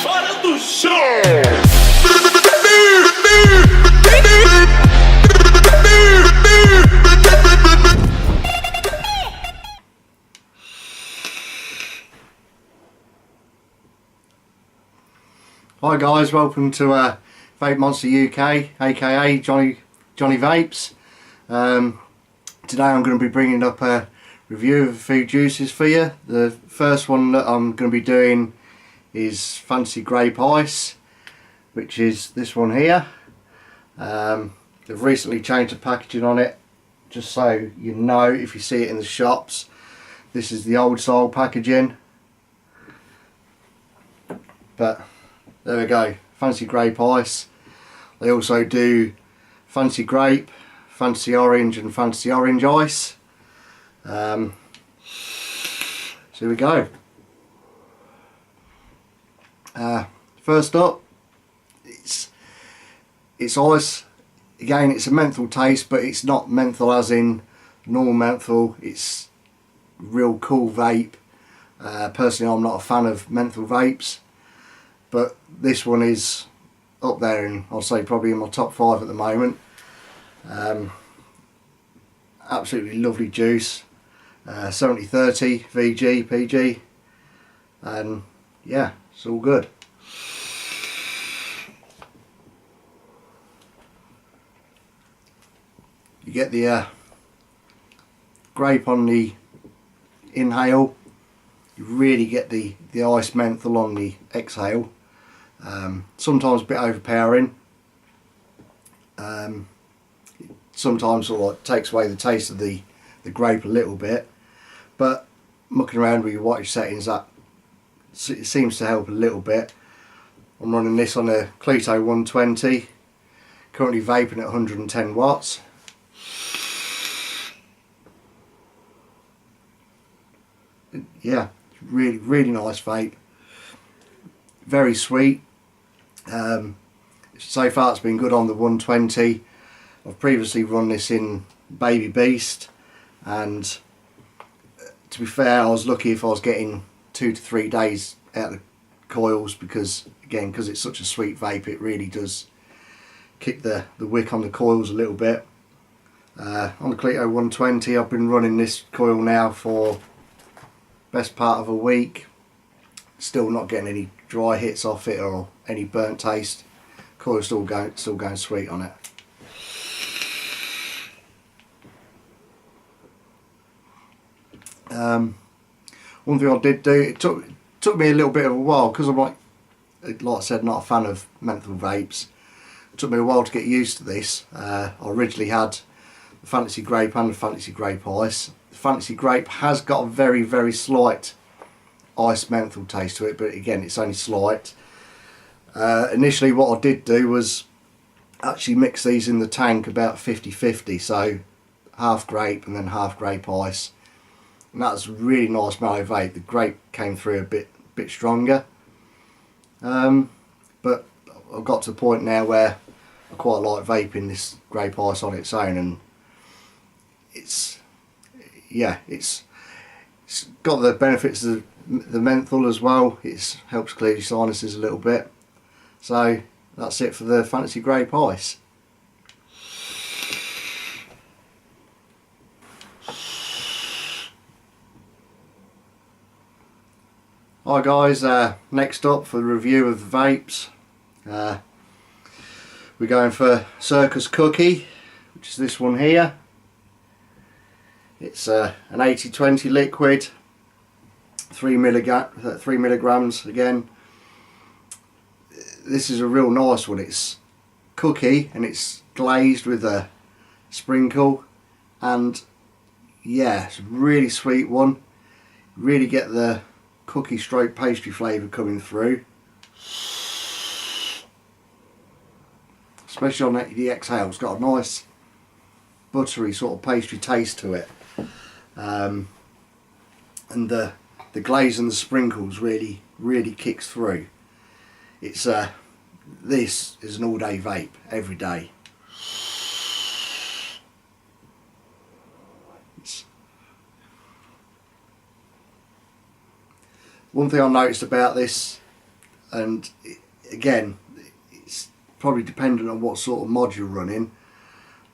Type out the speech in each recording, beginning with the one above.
Fora do chão! Hi guys, welcome to VapeMonsta UK, aka Johnny Vapes. Today I'm going to be bringing up a review of Vape Juices for you. The first one that I'm going to be doing is Fantasi Grape Ice, which is this one here. They've recently changed the packaging on it, just so you know if you see it in the shops. This is the old style packaging, but there we go, Fantasi Grape Ice. They also do Fantasi Grape, Fantasi Orange and Fantasi Orange Ice. So here we go. First up, it's ice. Again, it's a menthol taste, but it's not menthol as in normal menthol. It's real cool vape. Personally, I'm not a fan of menthol vapes, but this one is up there, and I'll say probably in my top 5 at the moment. Absolutely lovely juice. 70-30 VG PG, and yeah, it's all good. You get the grape on the inhale, you really get the ice menthol on the exhale. Sometimes a bit overpowering, sometimes sort of like takes away the taste of the grape a little bit, but mucking around with your wattage settings, that it seems to help a little bit. I'm running this on a Clito 120, currently vaping at 110 watts. Yeah, really nice vape, very sweet. So far it's been good on the 120. I've previously run this in Baby Beast, and to be fair, I was lucky if I was getting 2 to 3 days out of the coils, because again, because it's such a sweet vape, it really does kick the wick on the coils a little bit. On the Clito 120, I've been running this coil now for best part of a week, still not getting any dry hits off it or any burnt taste. Coil's still going sweet on it. One thing I did do, it took me a little bit of a while, because I'm like I said, not a fan of menthol vapes. It took me a while to get used to this. I originally had the Fantasi Grape and the Fantasi Grape Ice. The Fantasi Grape has got a very slight ice menthol taste to it, but again, it's only slight. Initially what I did do was actually mix these in the tank about 50-50, so half grape and then half grape ice. And that's a really nice mellow vape. The grape came through a bit stronger, but I've got to the point now where I quite like vaping this grape ice on its own, and it's got the benefits of the menthol as well. It helps clear your sinuses a little bit. So that's it for the Fantasi Grape Ice. Hi guys, next up for the review of the vapes, we're going for Circus Cookie, which is this one here. It's an 80-20 liquid, 3 milligrams again. This is a real nice one. It's cookie and it's glazed with a sprinkle, and yeah, it's a really sweet one. Really get the cookie stroke pastry flavour coming through, especially on the exhale. It's got a nice buttery sort of pastry taste to it, and the glaze and the sprinkles really kicks through. It's this is an all-day vape every day. One thing I noticed about this, and again, it's probably dependent on what sort of mod you're running.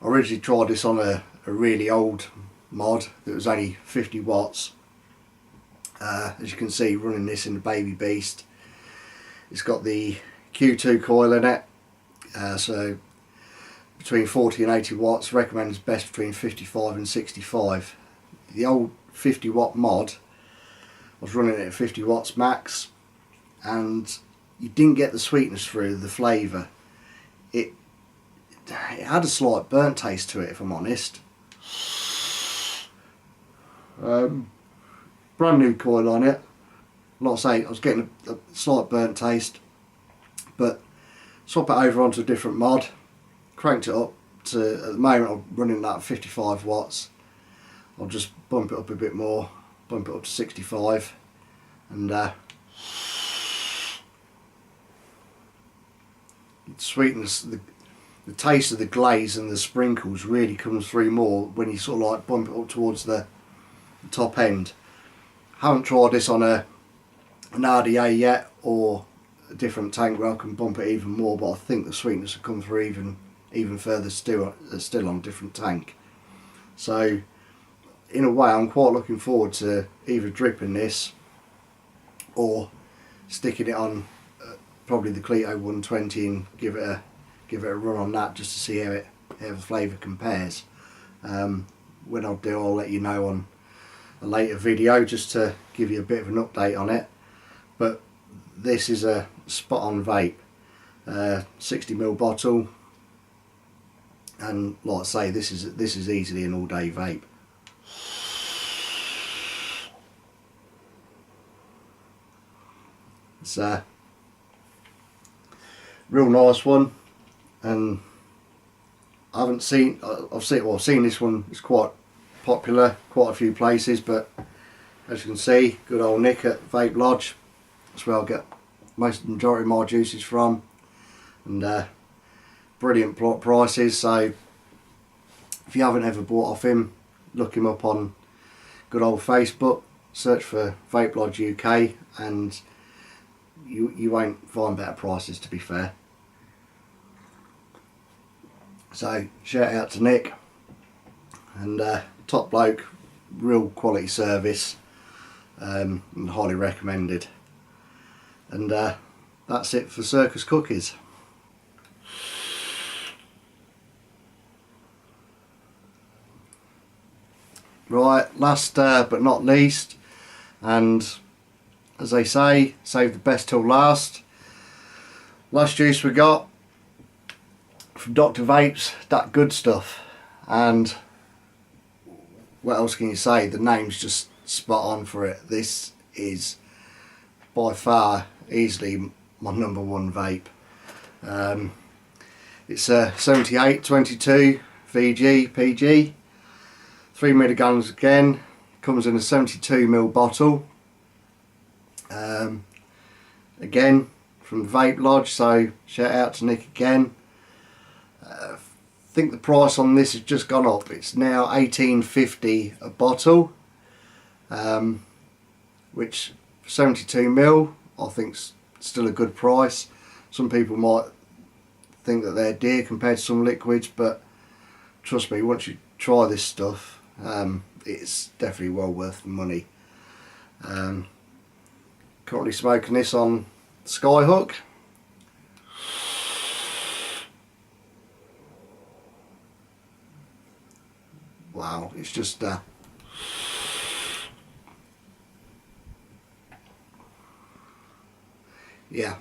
I originally tried this on a really old mod that was only 50 watts. As you can see, running this in the Baby Beast. It's got the Q2 coil in it, so between 40 and 80 watts, recommends best between 55 and 65. The old 50 watt mod, I was running it at 50 watts max, and you didn't get the sweetness through, the flavour. It had a slight burnt taste to it, if I'm honest. Brand new coil on it. Like I say, I was getting a slight burnt taste, but swap it over onto a different mod, cranked it up to, at the moment I'm running that at 55 watts. I'll just bump it up a bit more, bump it up to 65, and sweetness, the taste of the glaze and the sprinkles really comes through more when you sort of like bump it up towards the top end. Haven't tried this on an RDA yet, or a different tank where I can bump it even more, but I think the sweetness will come through even further still on a different tank. So in a way, I'm quite looking forward to either dripping this or sticking it on probably the Clito 120 and give it a run on that, just to see how the flavour compares. When I do, I'll let you know on a later video, just to give you a bit of an update on it. But this is a spot on vape, 60ml bottle, and like I say, this is easily an all day vape. It's a real nice one, and I've seen this one. It's quite popular, quite a few places, but as you can see, good old Nick at Vape Lodge. That's where I'll get most majority of my juices from, and brilliant prices. So if you haven't ever bought off him, look him up on good old Facebook, search for Vape Lodge UK, and you won't find better prices, to be fair. So shout out to Nick, and top bloke, real quality service, and highly recommended. And that's it for Circus Cookies. Right, last but not least, and as they say, save the best till last. Last juice we got from Dr. Vape's Dat Good Stuff, and what else can you say? The name's just spot on for it. This is by far easily my #1 vape. It's a 7822 VG PG, 3 milligrams again. Comes in a 72ml bottle. Again from Vape Lodge, so shout out to Nick again. I think the price on this has just gone up. It's now $18.50 a bottle, which for 72ml I think's still a good price. Some people might think that they're dear compared to some liquids, but trust me, once you try this stuff, it's definitely well worth the money. Currently smoking this on Skyhook. Wow, it's just yeah,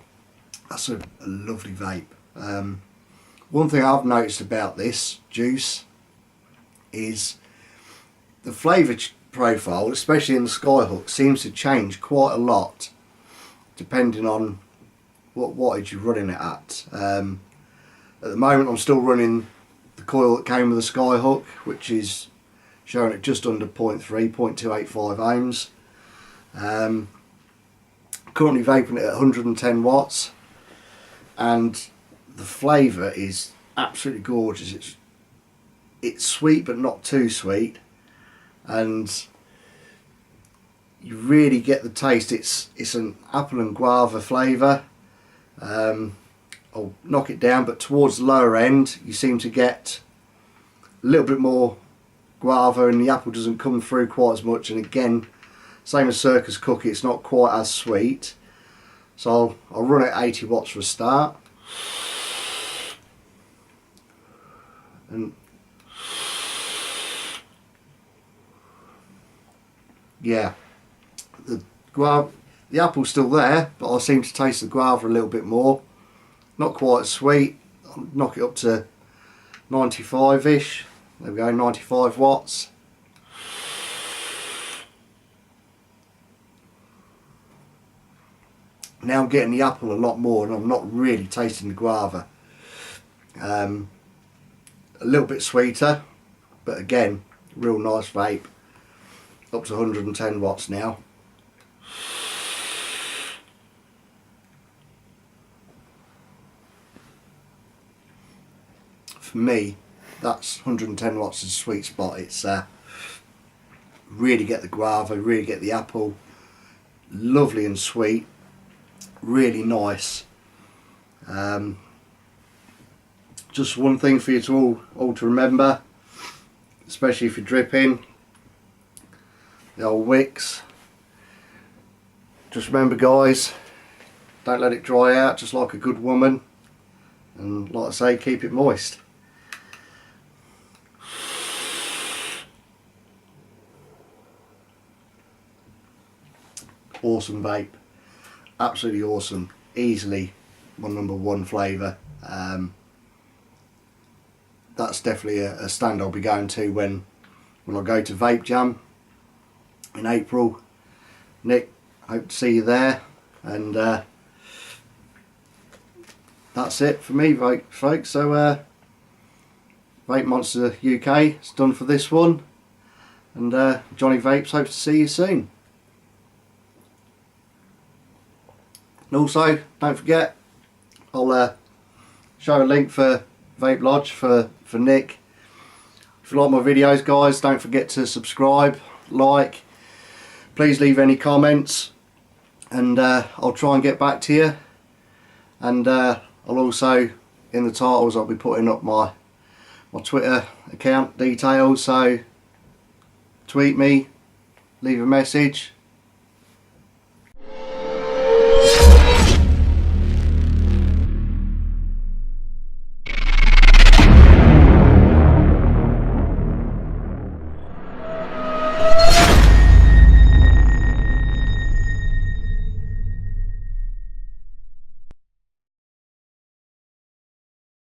that's a lovely vape. One thing I've noticed about this juice is the flavour profile, especially in the Skyhook, seems to change quite a lot depending on what wattage you're running it at. At the moment I'm still running the coil that came with the Skyhook, which is showing it just under 0.285 ohms. Currently vaping it at 110 watts, and the flavour is absolutely gorgeous. It's sweet but not too sweet, and you really get the taste. It's an apple and guava flavour, I'll knock it down, but towards the lower end you seem to get a little bit more guava and the apple doesn't come through quite as much, and again, same as Circus Cookie, it's not quite as sweet. So I'll run it at 80 watts for a start. And yeah, the apple's still there, but I seem to taste the guava a little bit more. Not quite as sweet. I'll knock it up to 95-ish. There we go, 95 watts. Now I'm getting the apple a lot more and I'm not really tasting the guava. A little bit sweeter, but again, real nice vape. Up to 110 watts now. For me, that's 110 watts is a sweet spot. It's really get the guava, really get the apple. Lovely and sweet. Really nice. Just one thing for you to all to remember, especially if you're dripping, the old wicks. Just remember, guys, don't let it dry out, just like a good woman, and like I say, keep it moist. Awesome vape, absolutely awesome, easily my #1 flavour. That's definitely a stand I'll be going to when I go to Vape Jam in April. Nick, hope to see you there, and that's it for me, folks. So VapeMonsta UK is done for this one, and Johnny Vapes hopes to see you soon. And also, don't forget, I'll show a link for Vape Lodge for Nick. If you like my videos, guys, don't forget to subscribe, like, please leave any comments, and I'll try and get back to you. And I'll also, in the titles, I'll be putting up my Twitter account details, so tweet me, leave a message,